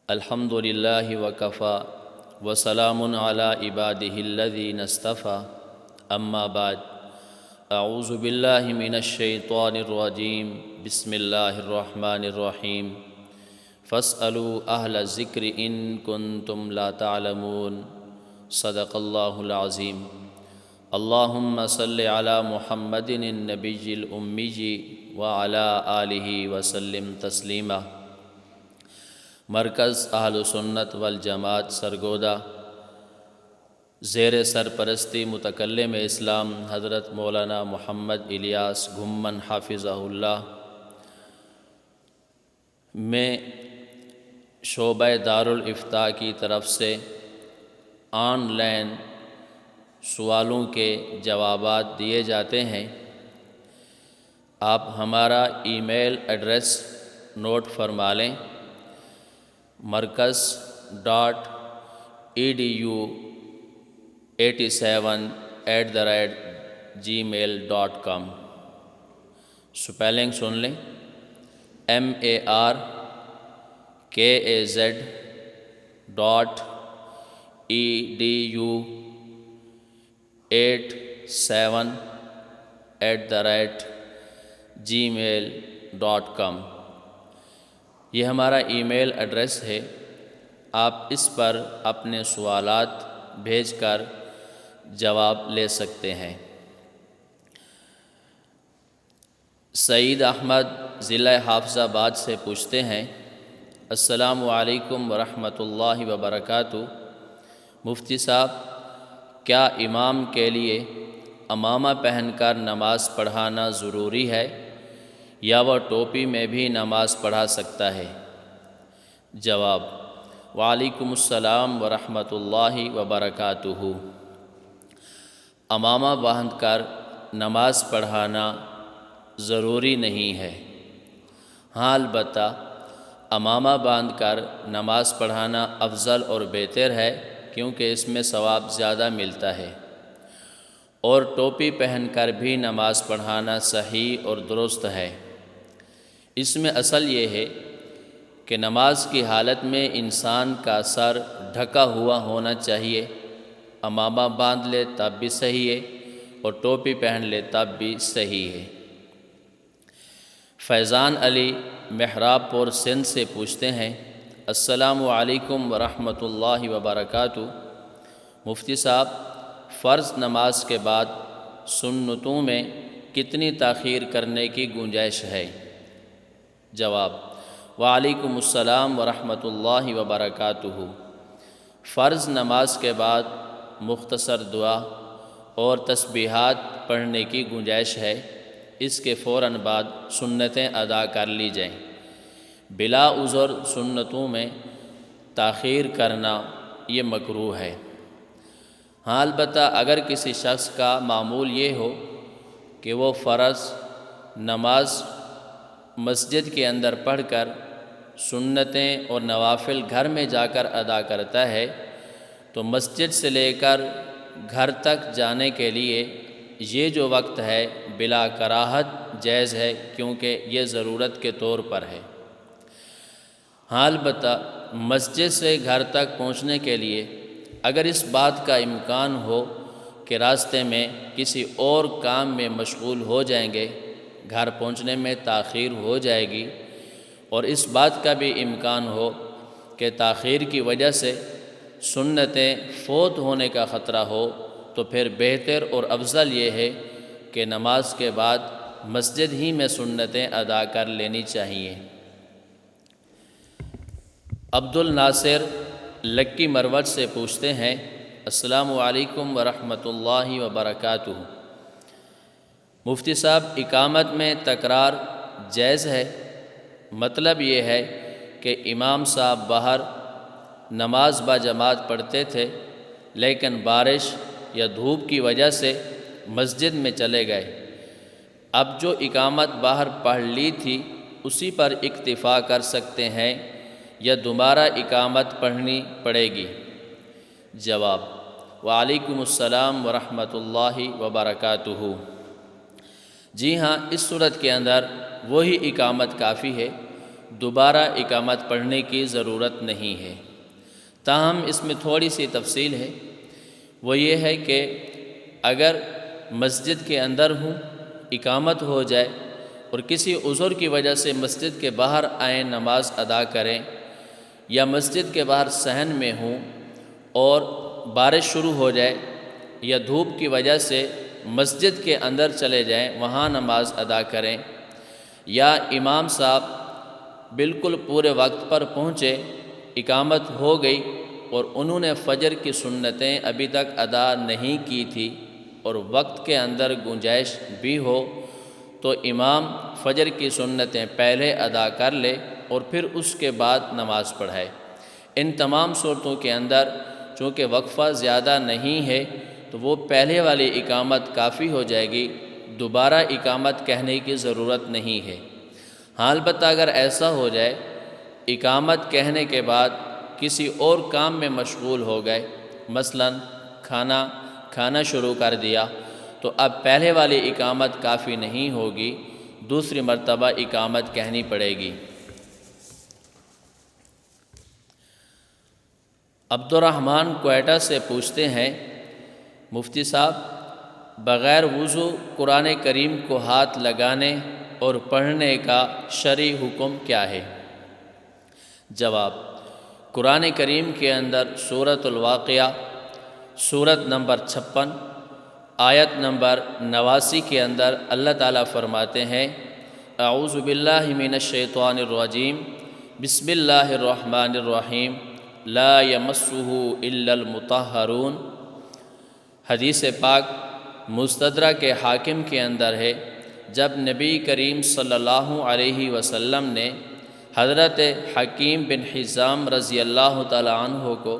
الحمد للہ وکفا وسلام علی عبادہ الذین اصطفیٰ اما بعد اعوذ باللہ من الشیطان الرجیم بسم اللہ الرحمن الرحیم فاسألوا اہل الذکر ان کنتم لا تعلمون صدق اللہ العظیم اللہم صل علی محمد النبی الامی وعلی آلہ وسلم تسلیما۔ مرکز اہل سنت والجماعت سرگودہ زیر سرپرستی متکلم اسلام حضرت مولانا محمد الیاس گھمن حافظہ اللہ میں شعبہ دارالافتاء کی طرف سے آن لائن سوالوں کے جوابات دیے جاتے ہیں۔ آپ ہمارا ای میل ایڈریس نوٹ فرما لیں: markaz.edu87@gmail.com۔ سپیلنگ سن لیں: markaz.edu87@gmail.com۔ یہ ہمارا ای میل ایڈریس ہے۔ آپ اس پر اپنے سوالات بھیج کر جواب لے سکتے ہیں۔ سعید احمد ضلع حافظ آباد سے پوچھتے ہیں: السلام علیکم ورحمۃ اللہ وبرکاتہ۔ مفتی صاحب، کیا امام کے لیے عمامہ پہن کر نماز پڑھانا ضروری ہے یا وہ ٹوپی میں بھی نماز پڑھا سکتا ہے؟ جواب: وعلیکم السلام ورحمۃ اللہ وبرکاتہ۔ عمامہ باندھ کر نماز پڑھانا ضروری نہیں ہے۔ ہاں، البتہ عمامہ باندھ کر نماز پڑھانا افضل اور بہتر ہے، کیونکہ اس میں ثواب زیادہ ملتا ہے، اور ٹوپی پہن کر بھی نماز پڑھانا صحیح اور درست ہے۔ اس میں اصل یہ ہے کہ نماز کی حالت میں انسان کا سر ڈھکا ہوا ہونا چاہیے۔ عمامہ باندھ لے تب بھی صحیح ہے، اور ٹوپی پہن لے تب بھی صحیح ہے۔ فیضان علی محراب پور سندھ سے پوچھتے ہیں: السلام علیکم ورحمۃ اللہ وبرکاتہ۔ مفتی صاحب، فرض نماز کے بعد سنتوں میں کتنی تاخیر کرنے کی گنجائش ہے؟ جواب: وعلیکم السلام ورحمۃ اللہ وبرکاتہ۔ فرض نماز کے بعد مختصر دعا اور تسبیحات پڑھنے کی گنجائش ہے۔ اس کے فوراً بعد سنتیں ادا کر لی جائیں۔ بلا عذر سنتوں میں تاخیر کرنا یہ مکروہ ہے۔ ہاں، البتہ اگر کسی شخص کا معمول یہ ہو کہ وہ فرض نماز مسجد کے اندر پڑھ کر سنتیں اور نوافل گھر میں جا کر ادا کرتا ہے، تو مسجد سے لے کر گھر تک جانے کے لیے یہ جو وقت ہے بلا کراہت جائز ہے، کیونکہ یہ ضرورت کے طور پر ہے۔ ہاں، البتہ مسجد سے گھر تک پہنچنے کے لیے اگر اس بات کا امکان ہو کہ راستے میں کسی اور کام میں مشغول ہو جائیں گے، گھر پہنچنے میں تاخیر ہو جائے گی، اور اس بات کا بھی امکان ہو کہ تاخیر کی وجہ سے سنتیں فوت ہونے کا خطرہ ہو، تو پھر بہتر اور افضل یہ ہے کہ نماز کے بعد مسجد ہی میں سنتیں ادا کر لینی چاہیے۔ عبد الناصر لکی مروت سے پوچھتے ہیں: السلام علیکم ورحمۃ اللہ وبرکاتہ۔ مفتی صاحب، اقامت میں تکرار جائز ہے؟ مطلب یہ ہے کہ امام صاحب باہر نماز با جماعت پڑھتے تھے، لیکن بارش یا دھوپ کی وجہ سے مسجد میں چلے گئے۔ اب جو اقامت باہر پڑھ لی تھی اسی پر اکتفا کر سکتے ہیں یا دوبارہ اقامت پڑھنی پڑے گی؟ جواب: وعلیکم السلام ورحمۃ اللہ وبرکاتہ۔ جی ہاں، اس صورت کے اندر وہی اقامت کافی ہے دوبارہ اقامت پڑھنے کی ضرورت نہیں ہے۔ تاہم اس میں تھوڑی سی تفصیل ہے، وہ یہ ہے کہ اگر مسجد کے اندر ہوں، اقامت ہو جائے اور کسی عذر کی وجہ سے مسجد کے باہر آئیں نماز ادا کریں، یا مسجد کے باہر صحن میں ہوں اور بارش شروع ہو جائے یا دھوپ کی وجہ سے مسجد کے اندر چلے جائیں، وہاں نماز ادا کریں، یا امام صاحب بالکل پورے وقت پر پہنچے، اقامت ہو گئی اور انہوں نے فجر کی سنتیں ابھی تک ادا نہیں کی تھی اور وقت کے اندر گنجائش بھی ہو، تو امام فجر کی سنتیں پہلے ادا کر لے اور پھر اس کے بعد نماز پڑھائے۔ ان تمام صورتوں کے اندر چونکہ وقفہ زیادہ نہیں ہے تو وہ پہلے والی اقامت کافی ہو جائے گی، دوبارہ اقامت کہنے کی ضرورت نہیں ہے۔ ہاں البتہ اگر ایسا ہو جائے اقامت کہنے کے بعد کسی اور کام میں مشغول ہو گئے، مثلا کھانا شروع کر دیا، تو اب پہلے والی اقامت کافی نہیں ہوگی، دوسری مرتبہ اقامت کہنی پڑے گی۔ عبد الرحمن کوئٹہ سے پوچھتے ہیں، مفتی صاحب بغیر وضو قرآن کریم کو ہاتھ لگانے اور پڑھنے کا شرعی حکم کیا ہے؟ جواب: قرآن کریم کے اندر سورۃ الواقعہ سورت نمبر 56 آیت نمبر 89 کے اندر اللہ تعالیٰ فرماتے ہیں، اعوذ باللہ من الشیطان الرجیم، بسم اللہ الرحمن الرحیم، لا یمسہ الا المطہرون۔ حدیث پاک مستدرک کے حاکم کے اندر ہے، جب نبی کریم صلی اللہ علیہ وسلم نے حضرت حکیم بن حزام رضی اللہ تعالی عنہ کو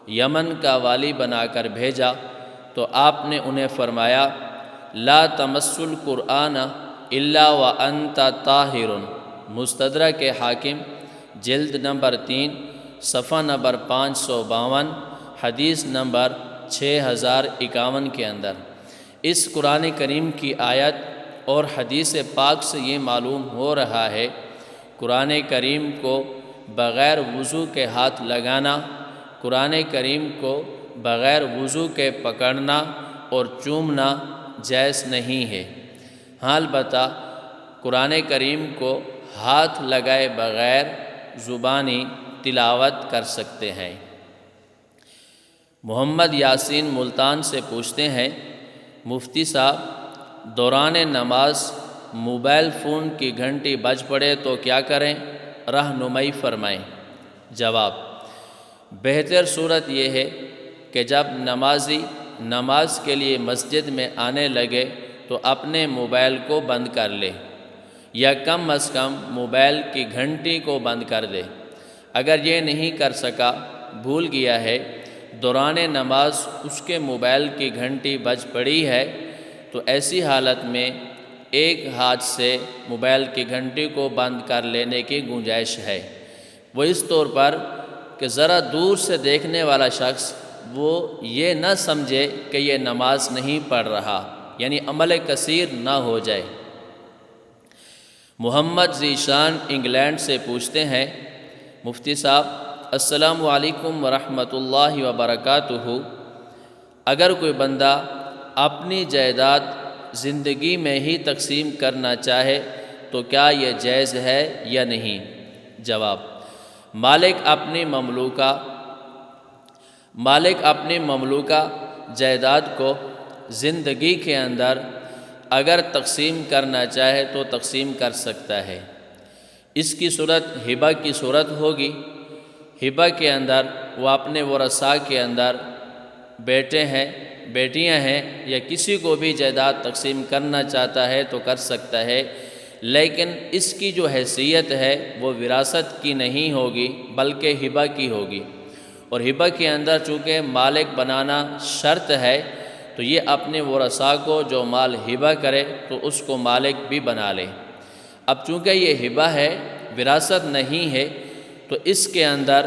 یمن کا والی بنا کر بھیجا تو آپ نے انہیں فرمایا، لا تمس القرآن الا وانت طاہر۔ مستدرک کے حاکم جلد نمبر 3 صفحہ نمبر 552، حدیث نمبر 6051 کے اندر۔ اس قرآن کریم کی آیت اور حدیث پاک سے یہ معلوم ہو رہا ہے، قرآن کریم کو بغیر وضو کے ہاتھ لگانا، قرآن کریم کو بغیر وضو کے پکڑنا اور چومنا جائز نہیں ہے۔ ہاں البتہ قرآن کریم کو ہاتھ لگائے بغیر زبانی تلاوت کر سکتے ہیں۔ محمد یاسین ملتان سے پوچھتے ہیں، مفتی صاحب دوران نماز موبائل فون کی گھنٹی بج پڑے تو کیا کریں؟ رہنمائی فرمائیں۔ جواب: بہتر صورت یہ ہے کہ جب نمازی نماز کے لیے مسجد میں آنے لگے تو اپنے موبائل کو بند کر لے، یا کم از کم موبائل کی گھنٹی کو بند کر دے۔ اگر یہ نہیں کر سکا، بھول گیا ہے، دوران نماز اس کے موبائل کی گھنٹی بج پڑی ہے، تو ایسی حالت میں ایک ہاتھ سے موبائل کی گھنٹی کو بند کر لینے کی گنجائش ہے۔ وہ اس طور پر کہ ذرا دور سے دیکھنے والا شخص وہ یہ نہ سمجھے کہ یہ نماز نہیں پڑھ رہا، یعنی عمل کثیر نہ ہو جائے۔ محمد ذیشان انگلینڈ سے پوچھتے ہیں، مفتی صاحب السلام علیکم ورحمۃ اللہ وبرکاتہ، اگر کوئی بندہ اپنی جائیداد زندگی میں ہی تقسیم کرنا چاہے تو کیا یہ جائز ہے یا نہیں؟ جواب: مالک اپنی مملوکہ جائیداد کو زندگی کے اندر اگر تقسیم کرنا چاہے تو تقسیم کر سکتا ہے۔ اس کی صورت ہبہ کی صورت ہوگی۔ ہبہ کے اندر وہ اپنے ورثاء کے اندر بیٹے ہیں، بیٹیاں ہیں، یا کسی کو بھی جائیداد تقسیم کرنا چاہتا ہے تو کر سکتا ہے، لیکن اس کی جو حیثیت ہے وہ وراثت کی نہیں ہوگی بلکہ ہبہ کی ہوگی، اور ہبہ کے اندر چونکہ مالک بنانا شرط ہے تو یہ اپنے ورثاء کو جو مال ہبہ کرے تو اس کو مالک بھی بنا لے۔ اب چونکہ یہ ہبہ ہے، وراثت نہیں ہے، تو اس کے اندر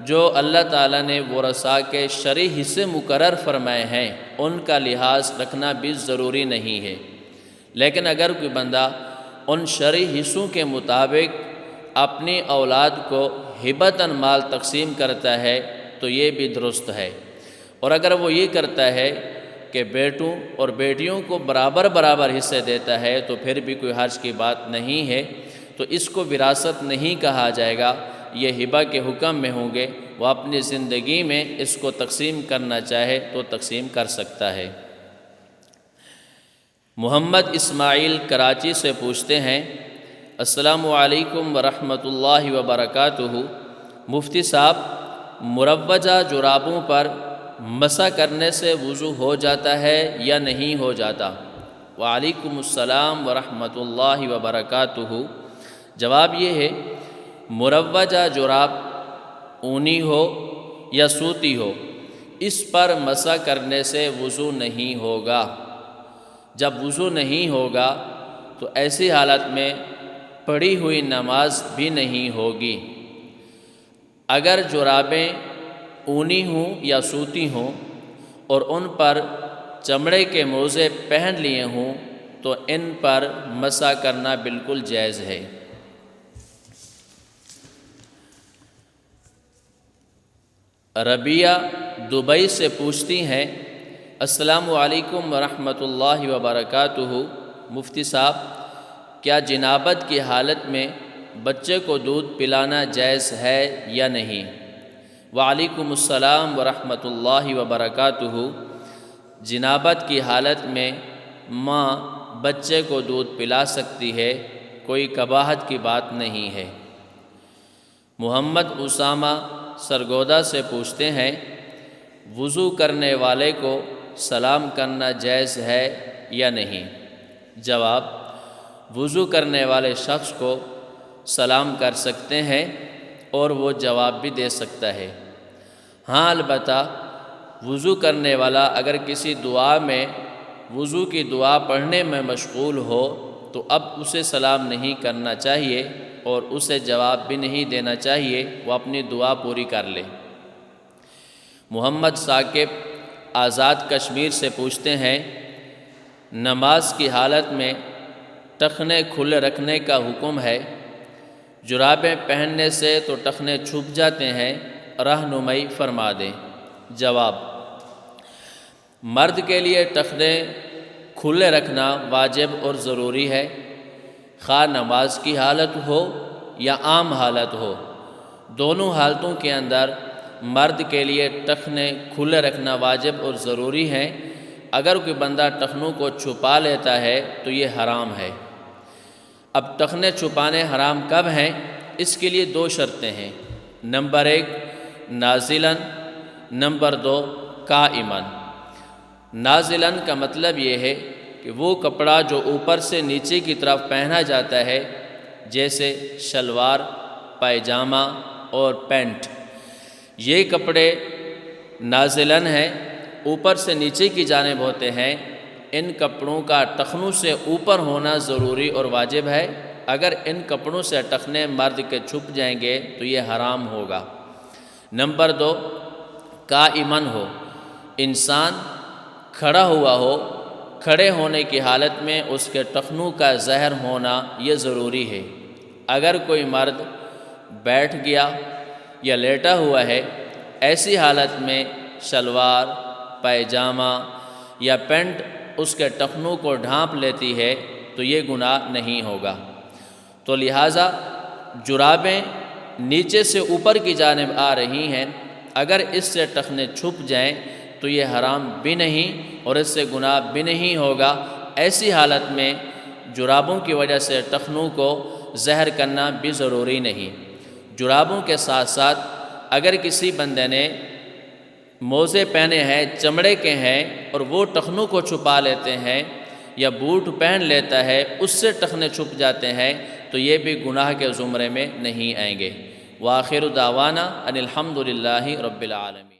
جو اللہ تعالیٰ نے ورثاء کے شرعی حصے مقرر فرمائے ہیں ان کا لحاظ رکھنا بھی ضروری نہیں ہے، لیکن اگر کوئی بندہ ان شرعی حصوں کے مطابق اپنی اولاد کو ہبتاً مال تقسیم کرتا ہے تو یہ بھی درست ہے، اور اگر وہ یہ کرتا ہے کہ بیٹوں اور بیٹیوں کو برابر برابر حصے دیتا ہے تو پھر بھی کوئی حرج کی بات نہیں ہے، تو اس کو وراثت نہیں کہا جائے گا، یہ ہبہ کے حکم میں ہوں گے۔ وہ اپنی زندگی میں اس کو تقسیم کرنا چاہے تو تقسیم کر سکتا ہے۔ محمد اسماعیل کراچی سے پوچھتے ہیں، السلام علیکم ورحمۃ اللہ وبرکاتہ، مفتی صاحب مروجہ جرابوں پر مسح کرنے سے وضو ہو جاتا ہے یا نہیں ہو جاتا؟ وعلیکم السلام ورحمۃ اللہ وبرکاتہ۔ جواب یہ ہے، مروجہ جراب اونی ہو یا سوتی ہو، اس پر مسح کرنے سے وضو نہیں ہوگا۔ جب وضو نہیں ہوگا تو ایسی حالت میں پڑھی ہوئی نماز بھی نہیں ہوگی۔ اگر جرابیں اونی ہوں یا سوتی ہوں اور ان پر چمڑے کے موزے پہن لیے ہوں تو ان پر مسح کرنا بالکل جائز ہے۔ ربیہ دبئی سے پوچھتی ہیں، السلام علیکم ورحمۃ اللہ وبرکاتہ، مفتی صاحب کیا جنابت کی حالت میں بچے کو دودھ پلانا جائز ہے یا نہیں؟ وعلیکم السلام ورحمۃ اللہ وبرکاتہ۔ جنابت کی حالت میں ماں بچے کو دودھ پلا سکتی ہے، کوئی قباحت کی بات نہیں ہے۔ محمد اسامہ سرگودا سے پوچھتے ہیں، وضو کرنے والے کو سلام کرنا جائز ہے یا نہیں؟ جواب، وضو کرنے والے شخص کو سلام کر سکتے ہیں اور وہ جواب بھی دے سکتا ہے۔ ہاں البتہ وضو کرنے والا اگر کسی دعا میں وضو کی دعا پڑھنے میں مشغول ہو تو اب اسے سلام نہیں کرنا چاہیے اور اسے جواب بھی نہیں دینا چاہیے، وہ اپنی دعا پوری کر لے۔ محمد ثاقب آزاد کشمیر سے پوچھتے ہیں، نماز کی حالت میں ٹخنے کھلے رکھنے کا حکم ہے، جرابیں پہننے سے تو ٹخنے چھپ جاتے ہیں، رہنمائی فرما دیں۔ جواب، مرد کے لیے ٹخنے کھلے رکھنا واجب اور ضروری ہے، خواہ نماز کی حالت ہو یا عام حالت ہو، دونوں حالتوں کے اندر مرد کے لیے ٹخنے کھلے رکھنا واجب اور ضروری ہے۔ اگر کوئی بندہ ٹخنوں کو چھپا لیتا ہے تو یہ حرام ہے۔ اب ٹخنے چھپانے حرام کب ہیں؟ اس کے لیے دو شرطیں ہیں، نمبر 1 نازلاً، نمبر 2 قائماً۔ نازلاً کا مطلب یہ ہے کہ وہ کپڑا جو اوپر سے نیچے کی طرف پہنا جاتا ہے، جیسے شلوار، پائجامہ اور پینٹ، یہ کپڑے نازلاً ہیں، اوپر سے نیچے کی جانب ہوتے ہیں، ان کپڑوں کا ٹخنوں سے اوپر ہونا ضروری اور واجب ہے۔ اگر ان کپڑوں سے ٹخنے مرد کے چھپ جائیں گے تو یہ حرام ہوگا۔ نمبر 2 قائماً ہو، انسان کھڑا ہوا ہو، کھڑے ہونے کی حالت میں اس کے ٹخنوں کا ظاہر ہونا یہ ضروری ہے۔ اگر کوئی مرد بیٹھ گیا یا لیٹا ہوا ہے، ایسی حالت میں شلوار، پائجامہ یا پینٹ اس کے ٹخنوں کو ڈھانپ لیتی ہے تو یہ گناہ نہیں ہوگا۔ تو لہٰذا جرابیں نیچے سے اوپر کی جانب آ رہی ہیں، اگر اس سے ٹخنے چھپ جائیں تو یہ حرام بھی نہیں اور اس سے گناہ بھی نہیں ہوگا۔ ایسی حالت میں جرابوں کی وجہ سے ٹخنوں کو ظاہر کرنا بھی ضروری نہیں۔ جرابوں کے ساتھ ساتھ اگر کسی بندے نے موزے پہنے ہیں، چمڑے کے ہیں، اور وہ ٹخنوں کو چھپا لیتے ہیں، یا بوٹ پہن لیتا ہے اس سے ٹخنے چھپ جاتے ہیں تو یہ بھی گناہ کے زمرے میں نہیں آئیں گے۔ وآخر دعوانا ان الحمد للہ رب العالمین۔